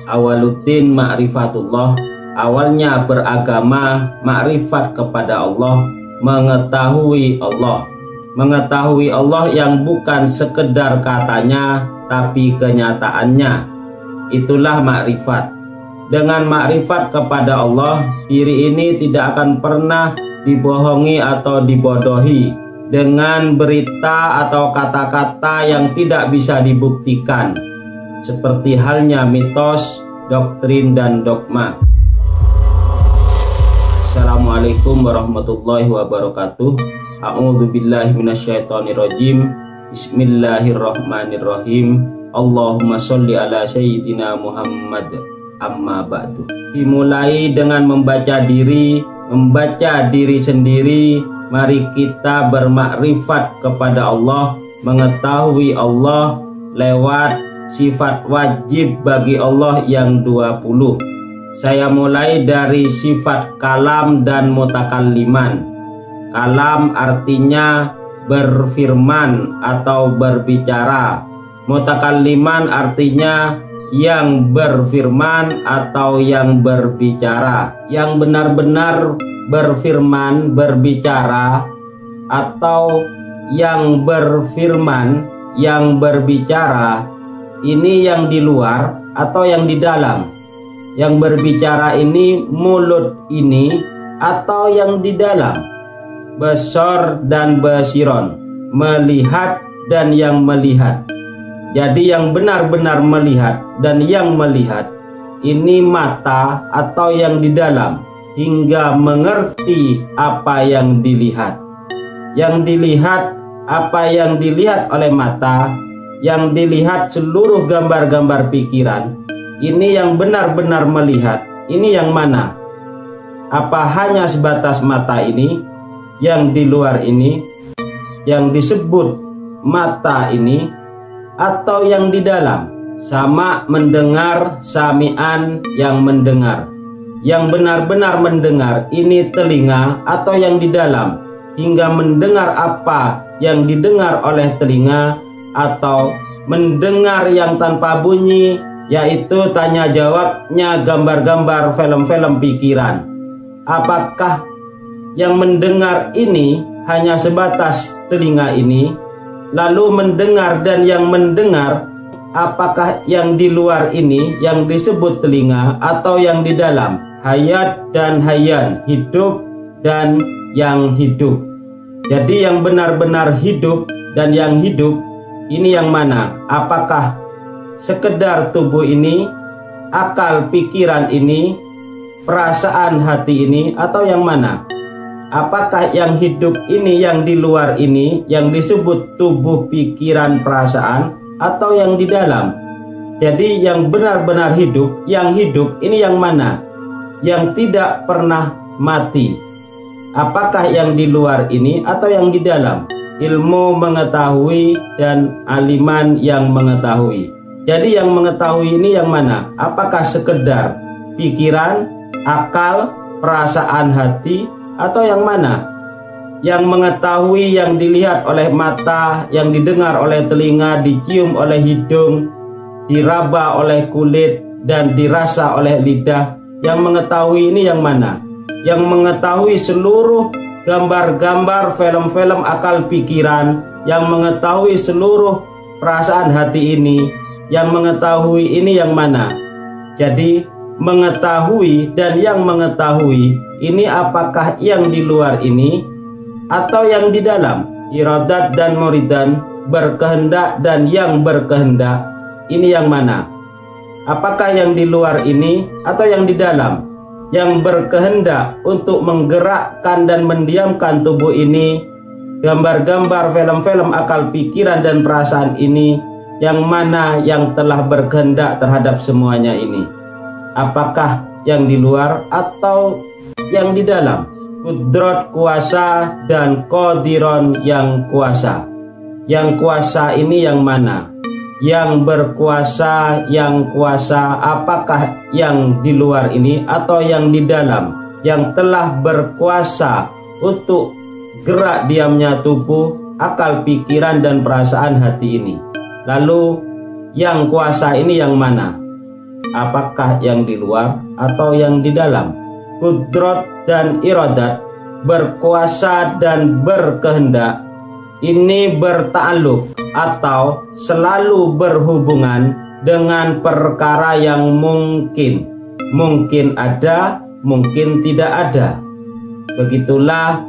Awaluddin ma'rifatullah, awalnya beragama makrifat kepada Allah, mengetahui Allah. Mengetahui Allah yang bukan sekedar katanya tapi kenyataannya. Itulah makrifat. Dengan makrifat kepada Allah, diri ini tidak akan pernah dibohongi atau dibodohi dengan berita atau kata-kata yang tidak bisa dibuktikan, seperti halnya mitos, doktrin, dan dogma. Assalamualaikum warahmatullahi wabarakatuh. A'udzubillahi minasyaitonirrajim. Bismillahirrahmanirrahim. Allahumma sholli ala sayyidina Muhammad. Amma ba'du. Dimulai dengan membaca diri sendiri. Mari kita bermakrifat kepada Allah, mengetahui Allah lewat sifat wajib bagi Allah yang 20. Saya mulai dari sifat kalam dan mutakalliman. Kalam artinya berfirman atau berbicara. Mutakalliman artinya yang berfirman atau yang berbicara. Yang benar-benar berfirman, berbicara, atau yang berfirman, yang berbicara, ini yang di luar atau yang di dalam. Yang berbicara ini mulut ini atau yang di dalam. Basor dan basiron, melihat dan yang melihat. Jadi yang benar-benar melihat dan yang melihat ini mata atau yang di dalam, hingga mengerti apa yang dilihat. Yang dilihat, apa yang dilihat oleh mata, yang dilihat seluruh gambar-gambar pikiran, ini yang benar-benar melihat. Ini yang mana? Apa hanya sebatas mata ini? Yang di luar ini, yang disebut mata ini, atau yang di dalam? Sama mendengar, sami'an, yang mendengar. Yang benar-benar mendengar ini telinga atau yang di dalam, hingga mendengar apa yang didengar oleh telinga, atau mendengar yang tanpa bunyi, yaitu tanya jawabnya gambar-gambar film-film pikiran. Apakah yang mendengar ini hanya sebatas telinga ini, lalu mendengar, dan yang mendengar apakah yang di luar ini yang disebut telinga atau yang di dalam? Hayat dan hayan, hidup dan yang hidup. Jadi yang benar-benar hidup dan yang hidup ini yang mana? Apakah sekedar tubuh ini, akal pikiran ini, perasaan hati ini, atau yang mana? Apakah yang hidup ini yang di luar ini yang disebut tubuh, pikiran, perasaan, atau yang di dalam? Jadi yang benar-benar hidup, yang hidup ini yang mana? Yang tidak pernah mati. Apakah yang di luar ini atau yang di dalam? Ilmu mengetahui dan aliman yang mengetahui. Jadi yang mengetahui ini yang mana? Apakah sekedar pikiran, akal, perasaan hati, atau yang mana? Yang mengetahui yang dilihat oleh mata, yang didengar oleh telinga, dicium oleh hidung, diraba oleh kulit, dan dirasa oleh lidah. Yang mengetahui ini yang mana? Yang mengetahui seluruh gambar-gambar film-film akal pikiran, yang mengetahui seluruh perasaan hati ini, yang mengetahui ini yang mana? Jadi mengetahui dan yang mengetahui ini apakah yang di luar ini atau yang di dalam? Iradat dan muridan, berkehendak dan yang berkehendak, ini yang mana? Apakah yang di luar ini atau yang di dalam? Yang berkehendak untuk menggerakkan dan mendiamkan tubuh ini, gambar-gambar film-film akal pikiran dan perasaan ini, yang mana yang telah berkehendak terhadap semuanya ini? Apakah yang di luar atau yang di dalam? Kudrat kuasa dan qadiron yang kuasa. Yang kuasa ini yang mana? Yang berkuasa, yang kuasa, apakah yang di luar ini atau yang di dalam? Yang telah berkuasa untuk gerak diamnya tubuh, akal pikiran dan perasaan hati ini. Lalu yang kuasa ini yang mana? apakah yang di luar atau yang di dalam. Kudrat dan iradat, berkuasa dan berkehendak, ini bertakluk atau selalu berhubungan dengan perkara yang mungkin. Mungkin ada, mungkin tidak ada. Begitulah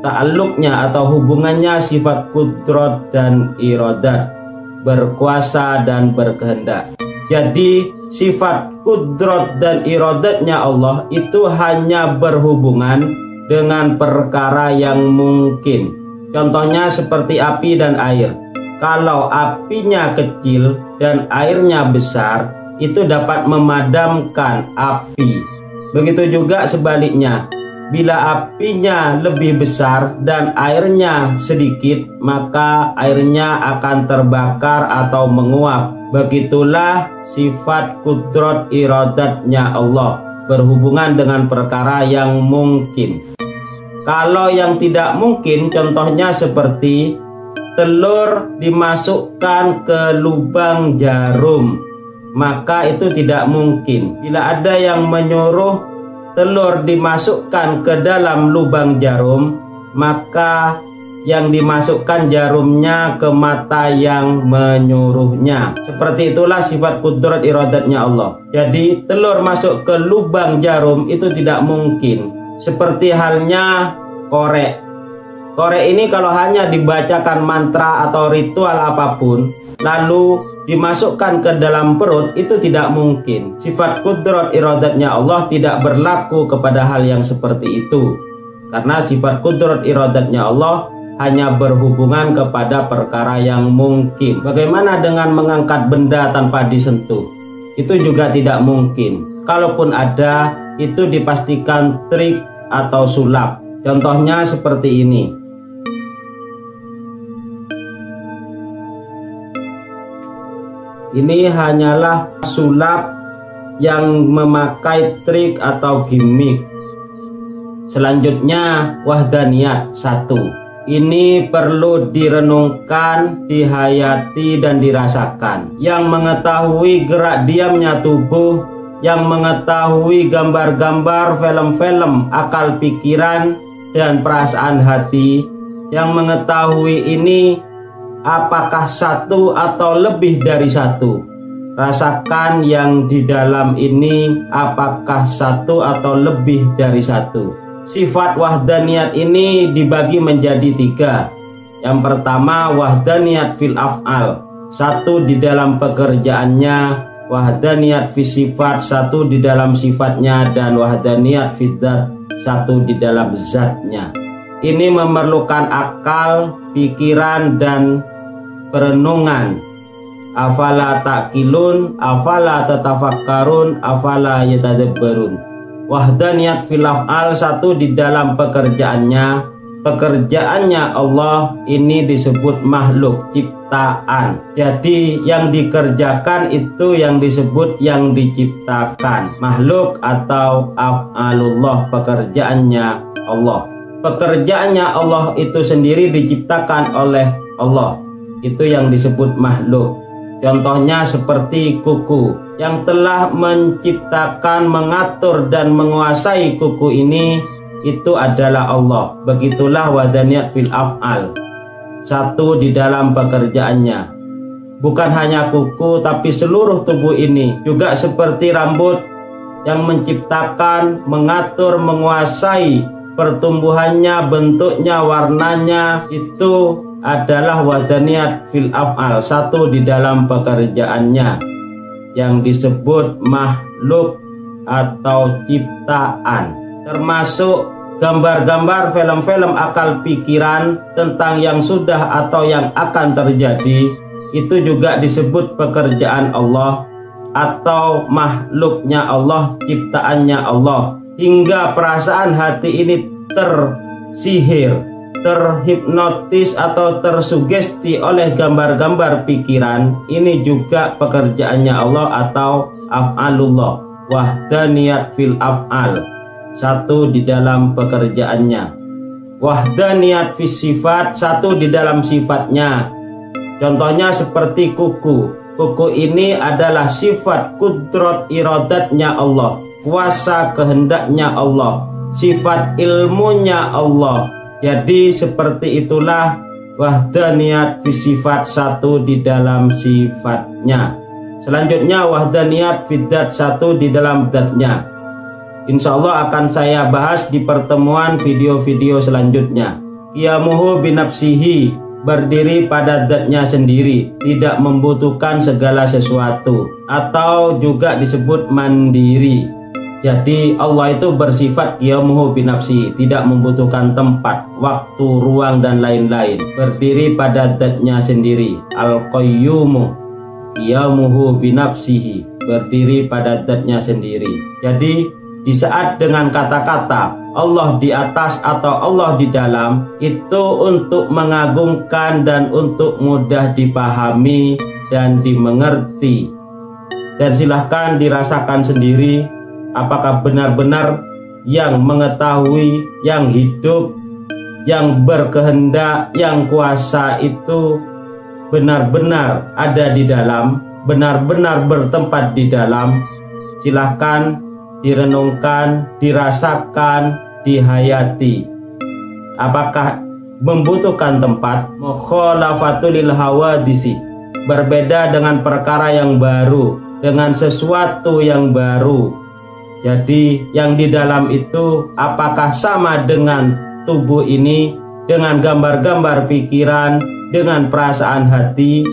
ta'alluqnya atau hubungannya sifat kudrat dan iradat, berkuasa dan berkehendak. Jadi sifat kudrat dan iradatnya Allah itu hanya berhubungan dengan perkara yang mungkin. Contohnya seperti api dan air. Kalau apinya kecil dan airnya besar, itu dapat memadamkan api. Begitu juga sebaliknya, bila apinya lebih besar dan airnya sedikit, maka airnya akan terbakar atau menguap. Begitulah sifat kudrat iradatnya Allah, berhubungan dengan perkara yang mungkin. Kalau yang tidak mungkin, contohnya seperti telur dimasukkan ke lubang jarum, maka itu tidak mungkin. Bila ada yang menyuruh telur dimasukkan ke dalam lubang jarum, maka yang dimasukkan jarumnya ke mata yang menyuruhnya. Seperti itulah sifat kudrat iradatnya Allah. Jadi telur masuk ke lubang jarum itu tidak mungkin. Seperti halnya korek. Korek ini kalau hanya dibacakan mantra atau ritual apapun, lalu dimasukkan ke dalam perut, itu tidak mungkin. Sifat kudrat iradatnya Allah tidak berlaku kepada hal yang seperti itu. Karena sifat kudrat iradatnya Allah hanya berhubungan kepada perkara yang mungkin. Bagaimana dengan mengangkat benda tanpa disentuh? Itu juga tidak mungkin. Kalaupun ada, itu dipastikan trik atau sulap. Contohnya seperti ini. Ini hanyalah sulap yang memakai trik atau gimmick. Selanjutnya wahdaniyat 1. Ini perlu direnungkan, dihayati dan dirasakan. Yang mengetahui gerak diamnya tubuh, yang mengetahui gambar-gambar film-film akal pikiran dan perasaan hati, yang mengetahui ini apakah satu atau lebih dari satu. Rasakan yang di dalam ini apakah satu atau lebih dari satu. Sifat wahdaniyat ini dibagi menjadi 3. Yang pertama wahdaniyat fil af'al, 1 di dalam pekerjaannya, wahdaniyat fi sifat, 1 di dalam sifatnya, dan wahdaniyat fi dzat, 1 di dalam zatnya. Ini memerlukan akal, pikiran dan perenungan. Afala ta'qilun, afala tatafakkarun, afala yatadabbarun. Wahdaniyat fil af'al, 1 di dalam pekerjaannya. Pekerjaannya Allah ini disebut makhluk, ciptaan. Jadi yang dikerjakan itu yang disebut yang diciptakan, makhluk atau af'alullah, pekerjaannya Allah. Pekerjaannya Allah itu sendiri diciptakan oleh Allah, itu yang disebut makhluk. Contohnya seperti kuku. Yang telah menciptakan, mengatur dan menguasai kuku ini, itu adalah Allah. Begitulah wahdaniyat fil af'al, 1 di dalam pekerjaannya. Bukan hanya kuku, tapi seluruh tubuh ini juga seperti rambut, yang menciptakan, mengatur, menguasai pertumbuhannya, bentuknya, warnanya, itu adalah wahdaniyat fil af'al, 1 di dalam pekerjaannya, yang disebut makhluk atau ciptaan. Termasuk gambar-gambar film-film akal pikiran tentang yang sudah atau yang akan terjadi, itu juga disebut pekerjaan Allah atau makhluknya Allah, ciptaannya Allah. Hingga perasaan hati ini tersihir, terhipnotis atau tersugesti oleh gambar-gambar pikiran, ini juga pekerjaannya Allah atau af'alullah. Wahdaniyat fil af'al, 1 di dalam pekerjaannya. Wahdaniyat fis sifat, 1 di dalam sifatnya. Contohnya seperti kuku. Kuku ini adalah sifat kudrat iradatnya Allah, kuasa kehendaknya Allah, sifat ilmunya Allah. Jadi seperti itulah wahdaniyat fi sifat, satu di dalam sifatnya. Selanjutnya wahdaniyat fi dzat, satu di dalam dzatnya. Insya Allah akan saya bahas di pertemuan video-video selanjutnya. Qiyamuhu binafsihi, berdiri pada dzatnya sendiri, tidak membutuhkan segala sesuatu, atau juga disebut mandiri. Jadi Allah itu bersifat qiyamuhu binafsihi, tidak membutuhkan tempat, waktu, ruang, dan lain-lain. Berdiri pada dzatnya sendiri. Al-qayyumu qiyamuhu binafsihi, berdiri pada dzatnya sendiri. Jadi di saat dengan kata-kata Allah di atas atau Allah di dalam, itu untuk mengagungkan dan untuk mudah dipahami dan dimengerti. Dan silahkan dirasakan sendiri apakah benar-benar yang mengetahui, yang hidup, yang berkehendak, yang kuasa itu benar-benar ada di dalam, benar-benar bertempat di dalam. Silahkan direnungkan, dirasakan, dihayati. Apakah membutuhkan tempat? Mukhalafatul lil hawadisi, berbeda dengan perkara yang baru, dengan sesuatu yang baru. Jadi yang di dalam itu apakah sama dengan tubuh ini, dengan gambar-gambar pikiran, dengan perasaan hati?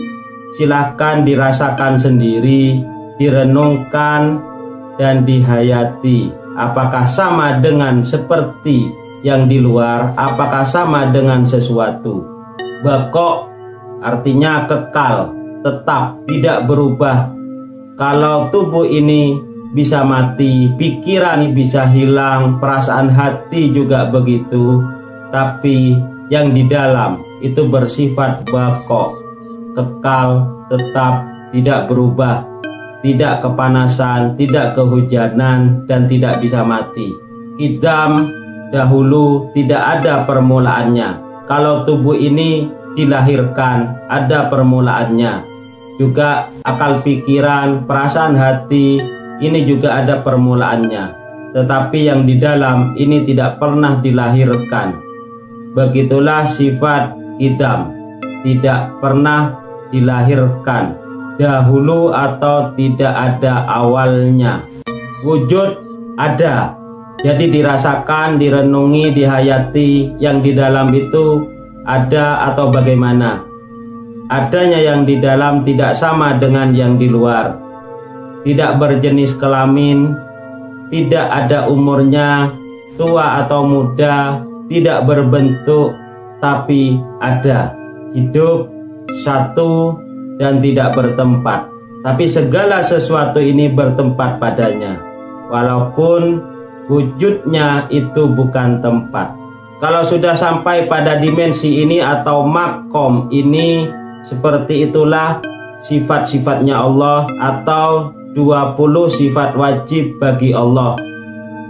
Silahkan dirasakan sendiri, direnungkan, dan dihayati. Apakah sama dengan seperti yang di luar? Apakah sama dengan sesuatu? Baqo artinya kekal, tetap, tidak berubah. Kalau tubuh ini bisa mati, pikiran bisa hilang, perasaan hati juga begitu. Tapi yang di dalam itu bersifat baqo, kekal, tetap, tidak berubah, tidak kepanasan, tidak kehujanan, dan tidak bisa mati. Qidam, dahulu, tidak ada permulaannya. Kalau tubuh ini dilahirkan, ada permulaannya. Juga akal pikiran, perasaan hati, ini juga ada permulaannya. Tetapi yang di dalam ini tidak pernah dilahirkan. Begitulah sifat qidam, tidak pernah dilahirkan dahulu atau tidak ada awalnya. Wujud ada, jadi dirasakan, direnungi, dihayati. Yang di dalam itu ada atau bagaimana? Adanya yang di dalam tidak sama dengan yang di luar, tidak berjenis kelamin, tidak ada umurnya, tua atau muda, tidak berbentuk, tapi ada, hidup, satu, dan tidak bertempat. Tapi segala sesuatu ini bertempat padanya, walaupun wujudnya itu bukan tempat. Kalau sudah sampai pada dimensi ini atau makom ini, seperti itulah sifat-sifatnya Allah, atau 20 sifat wajib bagi Allah.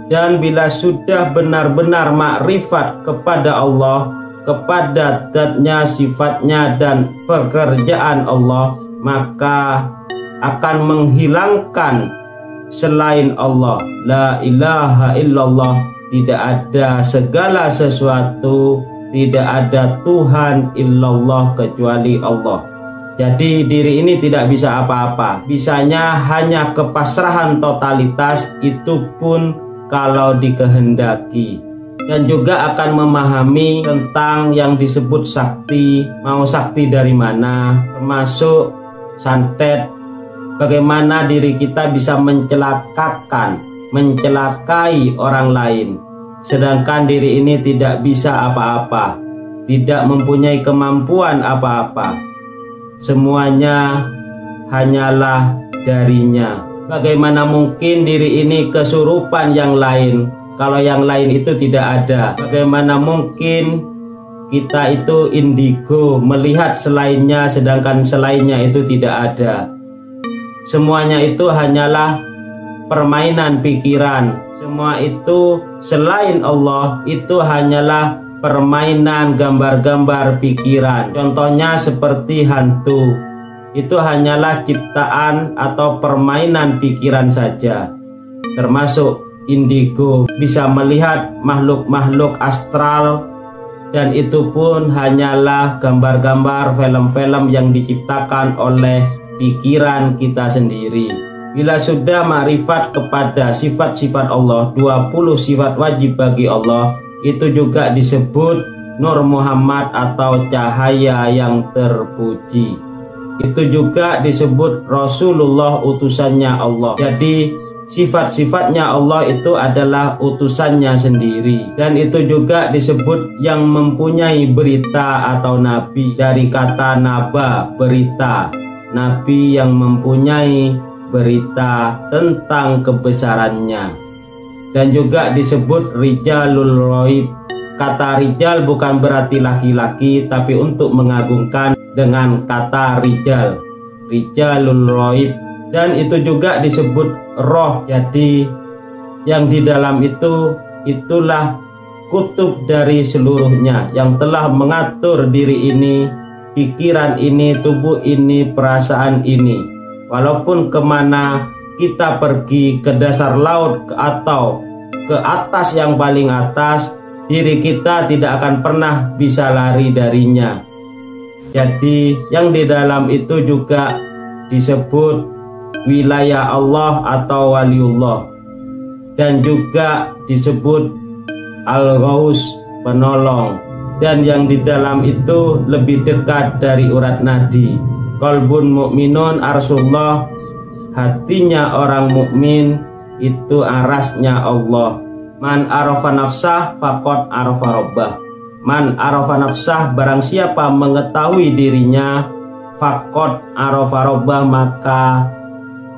Dan bila sudah benar-benar makrifat kepada Allah, kepada dzatnya, sifatnya, dan pekerjaan Allah, maka akan menghilangkan selain Allah. La ilaha illallah, tidak ada segala sesuatu, tidak ada Tuhan illallah kecuali Allah. Jadi diri ini tidak bisa apa-apa, bisanya hanya kepasrahan totalitas, itu pun kalau dikehendaki. Dan juga akan memahami tentang yang disebut sakti, mau sakti dari mana, termasuk santet, bagaimana diri kita bisa mencelakai orang lain, sedangkan diri ini tidak bisa apa-apa, tidak mempunyai kemampuan apa-apa, semuanya hanyalah darinya. Bagaimana mungkin diri ini kesurupan yang lain kalau yang lain itu tidak ada? Bagaimana mungkin kita itu indigo melihat selainnya sedangkan selainnya itu tidak ada? Semuanya itu hanyalah permainan pikiran. Semua itu selain Allah itu hanyalah permainan gambar-gambar pikiran. Contohnya seperti hantu. itu hanyalah ciptaan atau permainan pikiran saja. Termasuk indigo bisa melihat makhluk-makhluk astral, dan itu pun hanyalah gambar-gambar film-film yang diciptakan oleh pikiran kita sendiri. Bila sudah makrifat kepada sifat-sifat Allah, 20 sifat wajib bagi Allah, itu juga disebut Nur Muhammad atau cahaya yang terpuji. Itu juga disebut Rasulullah, utusannya Allah. Jadi sifat-sifatnya Allah itu adalah utusannya sendiri. Dan itu juga disebut yang mempunyai berita atau nabi, dari kata naba, berita. Nabi yang mempunyai berita tentang kebesarannya. Dan juga disebut Rijalul Roib. Kata rijal bukan berarti laki-laki, tapi untuk mengagungkan dengan kata rijal, Rijalul Roib. Dan itu juga disebut roh. Jadi yang di dalam itu, itulah kutub dari seluruhnya, yang telah mengatur diri ini, pikiran ini, tubuh ini, perasaan ini. Walaupun kemana kita pergi, ke dasar laut atau ke atas yang paling atas, diri kita tidak akan pernah bisa lari darinya. Jadi yang di dalam itu juga disebut wilayah Allah atau waliullah, dan juga disebut Al-Ghaus, penolong. Dan yang di dalam itu lebih dekat dari urat nadi. Qalbun mu'minun arsullah, hatinya orang mukmin itu arasnya Allah. Man arafa nafsah faqad arafa rabbah. Man arafa nafsah, barang siapa mengetahui dirinya, faqad arafa rabbah, maka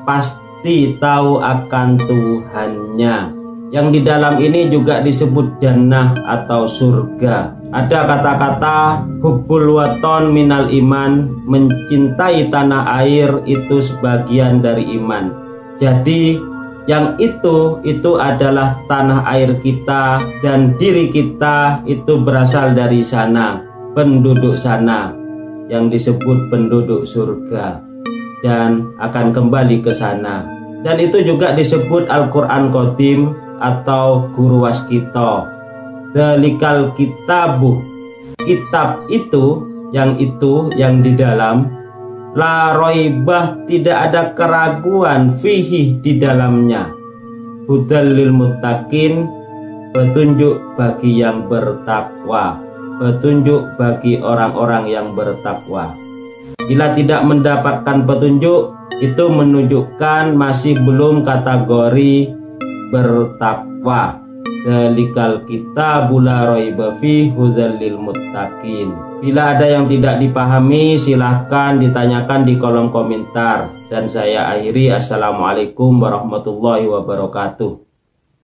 pasti tahu akan Tuhannya. Yang di dalam ini juga disebut jannah atau surga. Ada kata-kata hubbul waton minal iman, mencintai tanah air itu sebagian dari iman. Jadi yang itu adalah tanah air kita, dan diri kita itu berasal dari sana, penduduk sana, yang disebut penduduk surga, dan akan kembali ke sana. Dan itu juga disebut Al-Quran Qadim atau guru waskita. Dalikal kitabu, kitab itu yang di dalam, la roibah, tidak ada keraguan, fihi, di dalamnya, hudal lil muttaqin, petunjuk bagi yang bertakwa, petunjuk bagi orang-orang yang bertakwa. Bila tidak mendapatkan petunjuk, itu menunjukkan masih belum kategori bertakwa. Dalikal kitabul la raiba fihi hudal lil muttaqin. Bila ada yang tidak dipahami, silahkan ditanyakan di kolom komentar. Dan saya akhiri, assalamualaikum warahmatullahi wabarakatuh.